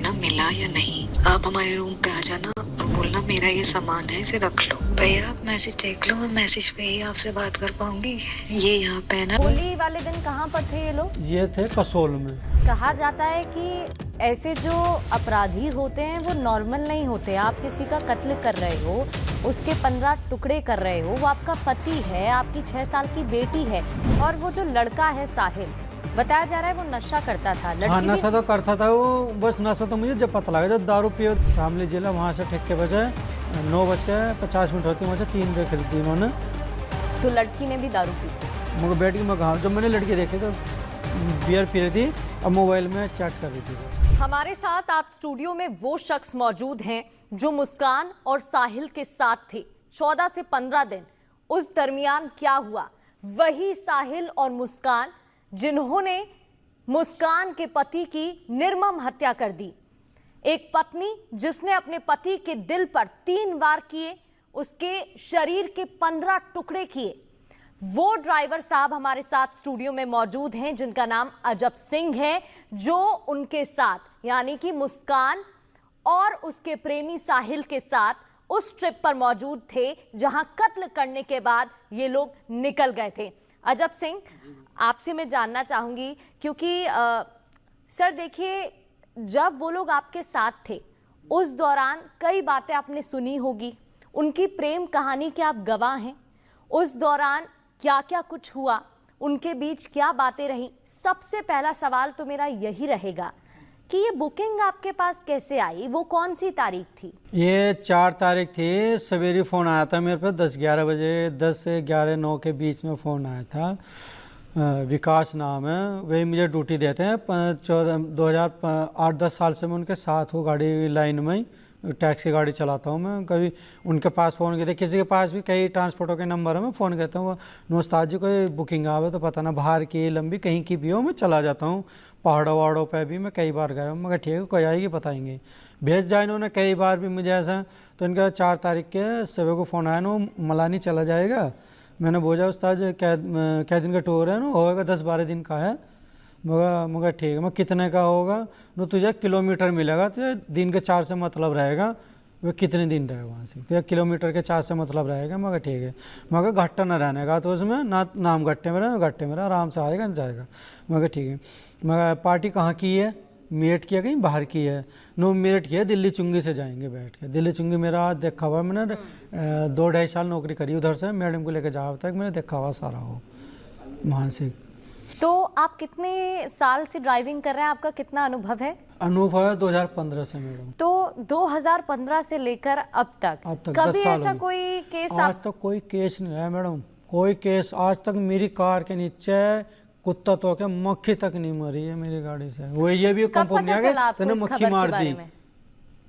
देना मिला या नहीं। आप हमारे रूम पे आ जाना और बोलना मेरा ये सामान है, इसे रख लो। भैया आप मैसेज देख लो, मैं मैसेज पे ही आपसे बात कर पाऊंगी। ये यहाँ पे है ना। होली वाले दिन कहाँ पर थे ये लोग? ये थे कसोल में। कहा जाता है कि ऐसे जो अपराधी होते हैं वो नॉर्मल नहीं होते। आप किसी का कत्ल कर रहे हो, उसके 15 टुकड़े कर रहे हो, वो आपका पति है, आपकी 6 साल की बेटी है। और वो जो लड़का है साहिल, बताया जा रहा है वो नशा करता था। हाँ, नशा तो करता था वो। बस नशा तो मुझे जब पता लगा जब दारू पियो शामली जिला वहाँ से ठेक के बजे 9:50 होती वहाँ से 3 बजे खरीदी उन्होंने। तो लड़की ने भी दारू पी थी? मगर बेटी में कहा, जब मैंने लड़की देखी तो बियर पी रही थी और मोबाइल में चैट कर रही थी। हमारे साथ आप स्टूडियो में वो शख्स मौजूद हैं जो मुस्कान और साहिल के साथ थे 14 से 15 दिन। उस दरमियान क्या हुआ? वही साहिल और मुस्कान जिन्होंने मुस्कान के पति की निर्मम हत्या कर दी। एक पत्नी जिसने अपने पति के दिल पर 3 वार किए, उसके शरीर के 15 टुकड़े किए। वो ड्राइवर साहब हमारे साथ स्टूडियो में मौजूद हैं जिनका नाम अजब सिंह है, जो उनके साथ यानी कि मुस्कान और उसके प्रेमी साहिल के साथ उस ट्रिप पर मौजूद थे जहां कत्ल करने के बाद ये लोग निकल गए थे। अजब सिंह, आपसे मैं जानना चाहूंगी क्योंकि सर देखिए, जब वो लोग आपके साथ थे उस दौरान कई बातें आपने सुनी होगी, उनकी प्रेम कहानी के आप गवाह हैं। उस दौरान क्या क्या कुछ हुआ, उनके बीच क्या बातें रहीं। सबसे पहला सवाल तो मेरा यही रहेगा कि ये बुकिंग आपके पास कैसे आई? वो कौन सी तारीख थी? ये 4 तारीख थी। सवेरे फ़ोन आया था मेरे पे 10-11 बजे, 10 से 11-9 के बीच में फ़ोन आया था। विकास नाम है, वही मुझे ड्यूटी देते हैं। 2008-10 साल से मैं उनके साथ हूँ, गाड़ी लाइन में ही टैक्सी गाड़ी चलाता हूँ मैं। कभी उनके पास फ़ोन किया, किसी के पास भी कई ट्रांसपोर्टों के नंबर है, मैं फ़ोन करता हूँ, नौस्ताद जी कोई बुकिंग आवे तो पता ना, बाहर की लंबी कहीं की भी हो, मैं चला जाता हूँ। पहाड़ों वहाड़ों पे भी मैं कई बार गया हूँ, मगर ठीक है कोई आएगी बताएंगे। भेज जाए इन्होंने कई बार भी मुझे ऐसा। तो इनका 4 तारीख के सुबह को फ़ोन आया ना, मलानी चला जाएगा। मैंने बोझा उस्ताद क्या दिन का टूर है ना, होगा 10-12 दिन का है। मगर ठीक है, मैं कितने का होगा न, तुझे किलोमीटर मिलेगा, तुझे दिन के 4 से मतलब रहेगा, वह कितने दिन रहेगा वहाँ से, तुझे किलोमीटर के 4 से मतलब रहेगा। मगर ठीक है, मगर घट्टा न रहने का, तो उसमें ना नाम घट्टे में रहे, घट्टे में रहे, आराम से आएगा न जाएगा। मगर ठीक है। मगर पार्टी कहाँ की है? मेरठ की है, कहीं बाहर की है? नो, मेरठ की है, दिल्ली चुंगी से जाएंगे बैठ के। दिल्ली चुंगी मेरा देखा हुआ, मैंने 2-2.5 साल नौकरी करी उधर से, मैडम को लेकर जाओ तक मैंने देखा हुआ सारा हो वहाँ से। तो आप कितने साल से ड्राइविंग कर रहे हैं? आपका कितना अनुभव है? अनुभव है 2015 से मैडम। तो 2015 से लेकर अब तक कभी ऐसा कोई केस? आज तक कोई केस नहीं है मैडम, कोई केस आज तक। मेरी कार के नीचे कुत्ता तो क्या मक्खी तक नहीं मरी है मेरी गाड़ी से। वो ये भी कंपनी आ गई तो मक्खी मार दी।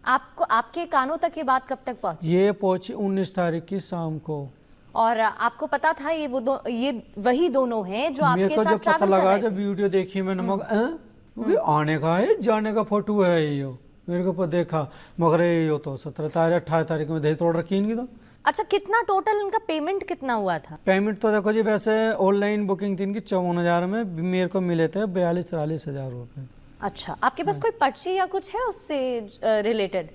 आपको, आपके कानों तक ये बात कब तक पहुंची? ये पहुंची 19 तारीख की शाम को। और आपको पता था ये ये वही दोनों हैं जो आपके साथ ट्रैवल कर रहे थे? पता लगा जब वीडियो देखी मैंने, मगर आने का है, जाने का फोटो है ये, मेरे को देखा। मगर ये तो 17 तारीख 18 तारीख में दे तोड़ रखी इनकी तो। अच्छा, कितना टोटल इनका पेमेंट कितना हुआ था? पेमेंट तो देखो जी, वैसे ऑनलाइन बुकिंग थी इनकी 54,000 में, मेरे को मिले थे 42-43 हज़ार रुपये। अच्छा, आपके पास कोई पर्ची या कुछ है उससे रिलेटेड?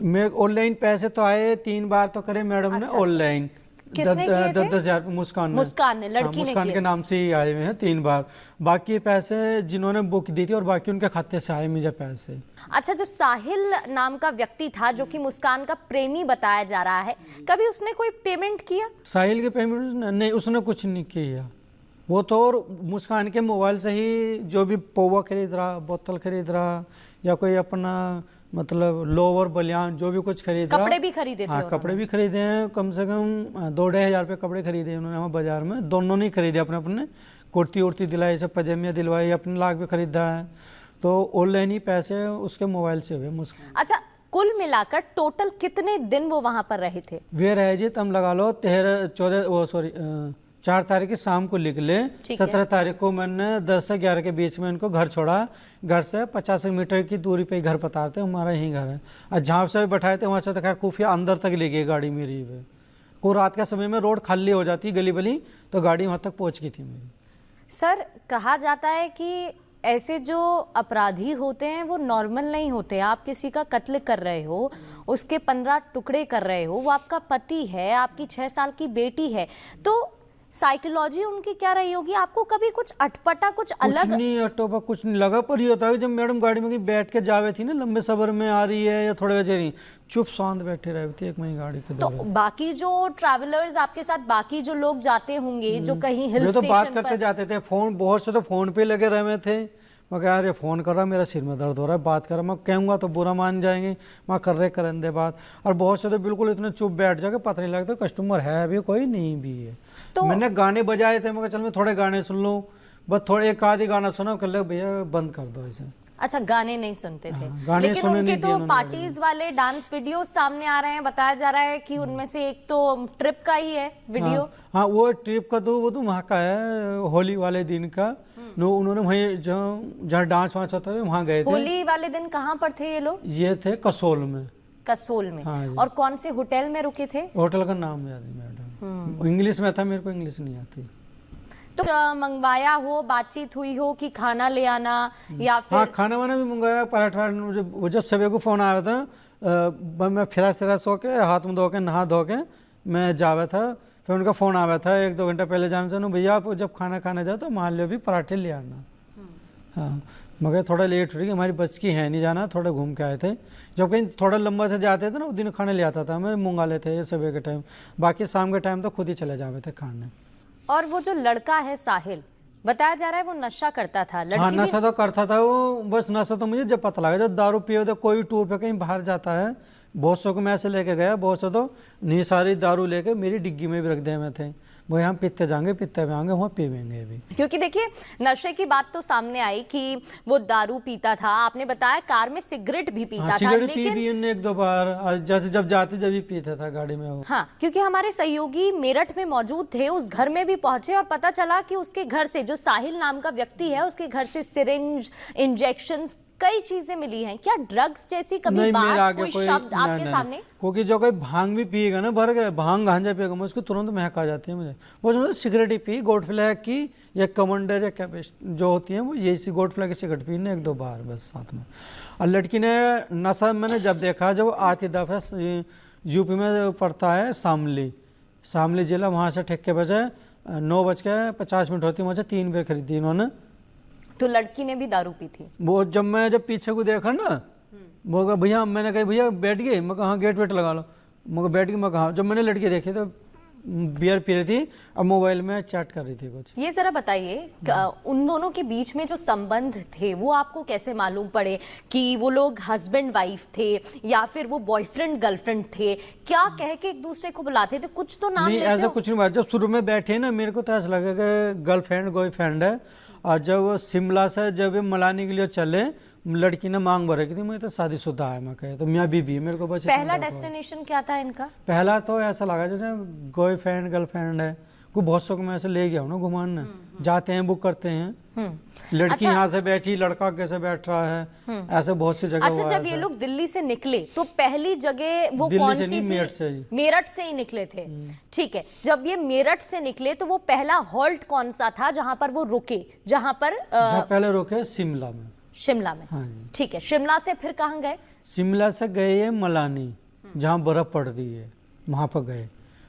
मेरे ऑनलाइन पैसे तो आए 3 बार तो करे मैडम ने ऑनलाइन। किसने किए थे? 10,000 मुस्कान ने लड़की ने मुस्कान के नाम से ही आए हुए हैं 3 बार। बाकी पैसे जिन्होंने बुक दी थी और बाकी उनके खाते से आए मुझे पैसे। अच्छा, जो साहिल नाम का व्यक्ति था जो कि मुस्कान का प्रेमी बताया जा रहा है, कभी उसने कोई पेमेंट किया? साहिल के पेमेंट नहीं, उसने कुछ नहीं किया। वो तो और मुस्कान के मोबाइल से ही जो भी पौवा खरीद रहा, बोतल खरीद रहा, या कोई अपना मतलब लोवर बलियान जो भी कुछ खरीद रहा। कपड़े भी खरीदे थे? हाँ, कपड़े भी खरीदे हैं, कम से कम 2-2.5 हज़ार रुपये कपड़े खरीदे उन्होंने वहाँ बाजार में। दोनों नहीं खरीदे अपने अपने, कुर्ती उर्ती दिलाई, सब पजामियाँ दिलवाई, अपने लाख भी खरीदा है। तो ऑनलाइन ही पैसे उसके मोबाइल से हुए मुस्कान। अच्छा, कुल मिलाकर टोटल कितने दिन वो वहाँ पर रहे थे? वे रहे जी, तुम लगा लो 4 तारीख की शाम को निकले, 17 तारीख को मैंने 10 से 11 के बीच में इनको घर छोड़ा। घर से 50 मीटर की दूरी पे ही घर पतारते, हमारा यही घर है। और जहाँ से बैठाए थे वहाँ से तो खैर खुफिया अंदर तक ले गई गाड़ी मेरी पे। को रात के समय में रोड खाली हो जाती गली बली, तो गाड़ी वहाँ तक पहुँच गई थी मेरी। सर, कहा जाता है कि ऐसे जो अपराधी होते हैं वो नॉर्मल नहीं होते। आप किसी का कत्ल कर रहे हो, उसके 15 टुकड़े कर रहे हो, वो आपका पति है, आपकी 6 साल की बेटी है, तो साइकोलॉजी उनकी क्या रही होगी? आपको कभी कुछ अटपटा, कुछ अलग कुछ नहीं अटोपा कुछ नहीं लगा, पर ये होता है कि जब मैडम गाड़ी में कहीं बैठ के जावे थी ना, लंबे सफर में आ रही है या थोड़े बजे नहीं, चुप शांत बैठे रहे थी एक महीने गाड़ी के तो दौरान। बाकी जो ट्रैवलर्स आपके साथ, बाकी जो लोग जाते होंगे जो कहीं हिल ये तो बात स्टेशन करते पर, जाते थे, फोन बहुत से तो फोन पे लगे रहे थे। मैं कह यार ये फ़ोन कर रहा, मेरा सिर में दर्द हो रहा है, बात कर रहा, मैं कहूँगा तो बुरा मान जाएंगे, मैं कर रहे करन दे बात। और बहुत से तो बिल्कुल इतने चुप बैठ जाके पता नहीं लगता कस्टमर है भी कोई नहीं भी है। तो मैंने गाने बजाए थे, मैं चल मैं थोड़े गाने सुन लूँ, बस थोड़े एक आधी गाना सुना, कर ले भैया बंद कर दो इसे। अच्छा गाने नहीं सुनते थे। गाने लेकिन सुनने उनके नहीं तो दिए उन्होंने पार्टीज वाले डांस वीडियोस सामने आ रहे हैं, बताया जा रहा है कि उनमें से एक तो ट्रिप का ही है वीडियो। हाँ वो ट्रिप का तो वो तो वहाँ का है, होली वाले दिन का। नो उन्होंने वहीं जहाँ डांस वांस होता है वहाँ गए थे। होली वाले दिन कहाँ पर थे ये लोग? ये थे कसोल में। कसोल में। हाँ जी। और कौन से होटल में रुके थे? होटल का नाम याद नहीं मैडम, इंग्लिश में था, मेरे को इंग्लिश नहीं आती। तो मंगवाया हो, बातचीत हुई हो कि खाना ले आना या फिर? हाँ खाना वाना भी मंगाया, पराठा। जब सुबह को फ़ोन आया था, मैं फिरा सो के हाथ मुँह धो के नहा धो के मैं जावा था, फिर उनका फ़ोन आया था 1-2 घंटा पहले जाने से, भैया आप जब खाना खाने जाओ तो मान लो भी पराठे ले आना। हाँ मगर थोड़ा लेट हो रही, हमारी बच की है नहीं जाना, थोड़ा घूम के आए थे। जब कहीं थोड़ा लंबा से जाते थे ना उस दिन खाने ले आता था, मैं मंगा लेते ये सुबह के टाइम, बाकी शाम के टाइम तो खुद ही चले जाते थे खाने। और वो जो लड़का है साहिल, बताया जा रहा है वो नशा करता था। हाँ नशा तो करता था वो, बस नशा तो मुझे जब पता लगा, जब दारू पिए तो कोई टूर पे कहीं बाहर जाता है, बहुत सौ को मैं ऐसे लेके गया, बहुत से तो नहीं सारी दारू लेके मेरी डिग्गी में भी रख दिए में थे, वो यहाँ पीते जाएंगे पीते में आएंगे, वहाँ पीवेंगे भी। क्योंकि देखिए नशे की बात तो सामने आई कि वो दारू पीता था, आपने बताया कार में सिगरेट भी पीता था, सिगरेट लेकिन पी भी 1-2 बार, जब जाते जब भी पीता था गाड़ी में वो। हाँ क्योंकि हमारे सहयोगी मेरठ में मौजूद थे, उस घर में भी पहुंचे और पता चला कि उसके घर से, जो साहिल नाम का व्यक्ति है, उसके घर से सिरिंज, इंजेक्शंस, कई चीजें मिली हैं। क्या ड्रग्स जैसी कभी बात, कोई शब्द आपके सामने? क्योंकि जो कोई भांग भी पिएगा ना, भर गए भांग गांजा पिएगा, मुझे उसको तुरंत महक आ जाती है मुझे। वो समझो सिगरेट ही पी, गोड फ्लैग की या कमांडर या कैपेस्ट जो होती है वो, यही गोड फ्लैग की सिगरेट पी ने 1-2 बार बस साथ में। और लड़की ने नशा मैंने जब देखा, जब आती दफा यूपी में पड़ता है शामली जिला, वहाँ से ठेके बजे 9:50 होती, वहाँ से 3 बेर खरीदी इन्होंने। तो लड़की ने भी दारू पी थी? वो जब पीछे को देखा ना, वो कहा भैया, मैंने कहा भैया बैठ गए, मैं कहा हाँ गेट वेट लगा लो, मैं बैठ गई, मैं कहा। जब मैंने लड़की देखी तो बियर पी रही थी और मोबाइल में चैट कर रही थी कुछ। ये जरा बताइए उन दोनों के बीच में जो संबंध थे वो आपको कैसे मालूम पड़े कि वो लोग हस्बैंड वाइफ थे या फिर वो बॉयफ्रेंड गर्लफ्रेंड थे? क्या कह के एक दूसरे को बुलाते थे? कुछ तो नाम नहीं ऐसा कुछ नहीं हुआ। जब शुरू में बैठे ना, मेरे को तो ऐसा लगा कि गर्लफ्रेंड बॉयफ्रेंड है, और जब शिमला से जब मलानी के लिए चले, लड़की ने मांग भर रखी थी, मुझे तो शादीशुदा है, मैं कहे तो मियाँ बीबी, मेरे को बस पहला डेस्टिनेशन क्या था इनका? पहला तो ऐसा लगा जैसे बॉयफ्रेंड गर्लफ्रेंड है, को बहुत सौ को मैं ऐसे ले गया हूँ ना घुमाने, जाते हैं बुक करते हैं, लड़की यहाँ से बैठी, लड़का कैसे बैठ रहा है, ऐसे बहुत सी जगह। अच्छा जब ये लोग दिल्ली से निकले तो पहली जगह वो कौन सी थी? मेरठ से ही निकले थे, ठीक है। जब ये मेरठ से निकले तो वो पहला हॉल्ट कौन सा था जहां पर वो रुके? जहां पर पहले रुके शिमला में। हाँ ठीक है। शिमला से फिर कहाँ गए? शिमला से गए है मलानी, जहाँ बर्फ पड़ती है, वहाँ पर गए,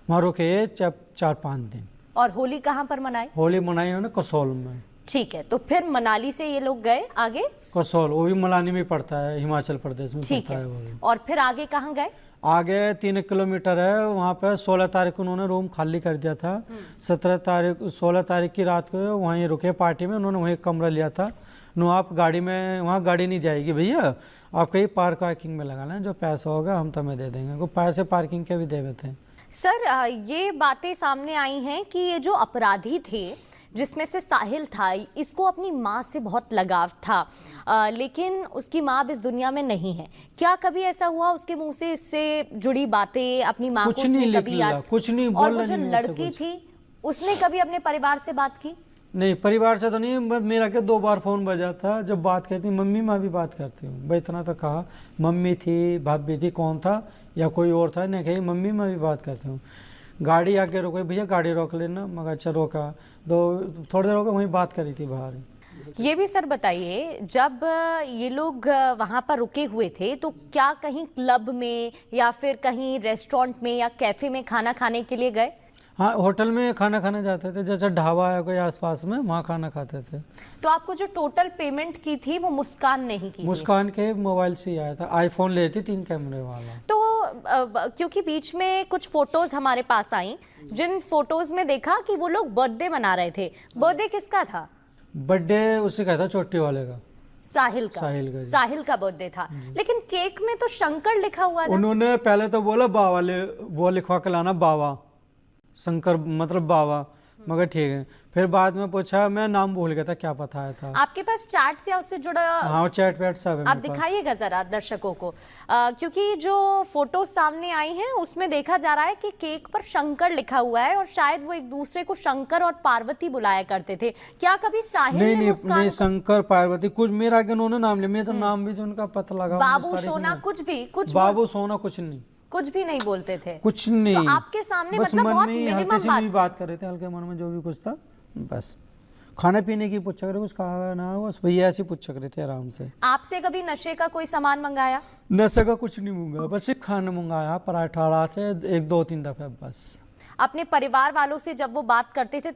वहाँ रुके 4-5 दिन। और होली कहाँ पर मनाई? होली मनाई उन्होंने कसौल में। ठीक है, तो फिर मनाली से ये लोग गए आगे? कसौल, वो भी मलानी में पड़ता है, हिमाचल प्रदेश में पड़ता है वो भी। और फिर आगे कहाँ गए? आगे 3 किलोमीटर है, वहाँ पे 16 तारीख को उन्होंने रूम खाली कर दिया था। 16 तारीख की रात को वहीं रुके पार्टी में, उन्होंने वहीं कमरा लिया था। नो आप गाड़ी में, वहाँ गाड़ी नहीं जाएगी भैया, आप कहीं पार्किंग में लगा लें, जो पैसा होगा हम तुम्हें दे देंगे। को पैसे पार्किंग के भी दे देते हैं। सर ये बातें सामने आई हैं कि ये जो अपराधी थे जिसमें से साहिल था, इसको अपनी माँ से बहुत लगाव था, लेकिन उसकी माँ अब इस दुनिया में नहीं है। क्या कभी ऐसा हुआ उसके मुंह से इससे जुड़ी बातें अपनी माँ को उसने कभी याद? कुछ नहीं और वो जो लड़की थी उसने कभी अपने परिवार से बात की? नहीं, परिवार से तो नहीं, मेरा क्या 2 बार फ़ोन बजा था, जब बात करती मम्मी मैं भी बात करती हूँ, भाई इतना तो कहा, मम्मी थी, भाभी थी, कौन था या कोई और था, नहीं कही मम्मी मैं भी बात करती हूँ। गाड़ी आके रुको, भैया गाड़ी रोक लेना, मगर अच्छा रोका, तो थोड़ी देर होकर वहीं बात करी थी बाहर। ये भी सर बताइए, जब ये लोग वहां पर रुके हुए थे तो क्या कहीं क्लब में या फिर कहीं रेस्टोरेंट में या कैफे में खाना खाने के लिए गए? हाँ, होटल में खाना खाने जाते थे, जैसे ढाबा है कोई आसपास में, वहाँ खाना खाते थे। तो आपको जो टोटल पेमेंट की थी वो मुस्कान ने ही की थी? मुस्कान के मोबाइल से ही आया था, आईफोन लेती 3 कैमरे वाला। तो क्योंकि बीच में कुछ फोटोज हमारे पास आई, जिन फोटोज में देखा कि वो लोग बर्थडे मना रहे थे। बर्थडे किसका था? बर्थडे उससे कहता चोटी वाले का, साहिल का। साहिल का बर्थडे था, लेकिन केक में तो शंकर लिखा हुआ था। उन्होंने पहले तो बोला बाबा वो लिखवा के लाना, बाबा शंकर मतलब बाबा, मगर ठीक है। फिर बाद में पूछा, मैं नाम भूल गया था, क्या पता है था। आपके पास चैट्स या उससे जुड़ा? हाँ, चैट पैट सब है। आप दिखाइएगा जरा दर्शकों को, क्योंकि जो फोटो सामने आई हैं उसमें देखा जा रहा है कि केक पर शंकर लिखा हुआ है और शायद वो एक दूसरे को शंकर और पार्वती बुलाया करते थे। क्या कभी साहिल ने मुस्कान नहीं, शंकर पार्वती कुछ मेरा आगे उन्होंने नाम लिया, मैं तो नाम भी जो उनका पता लगा, बाबू सोना कुछ बाबू सोना कुछ नहीं बोलते थे, कुछ नहीं। तो आपके सामने बस मतलब मन बहुत में मिनिमम बात कर रहे थे, हल्के मन में जो भी कुछ था, बस खाने पीने की पूछा करे, कुछ कहा ना, बस भैया ऐसे पूछा करे थे आराम से। आपसे कभी नशे का कोई सामान मंगाया? नशे का कुछ नहीं मंगाया, बस एक खाना मंगाया, पराठा थे 1-2-3 दफे बस। अपने परिवार वालों से जब वो बात करते थे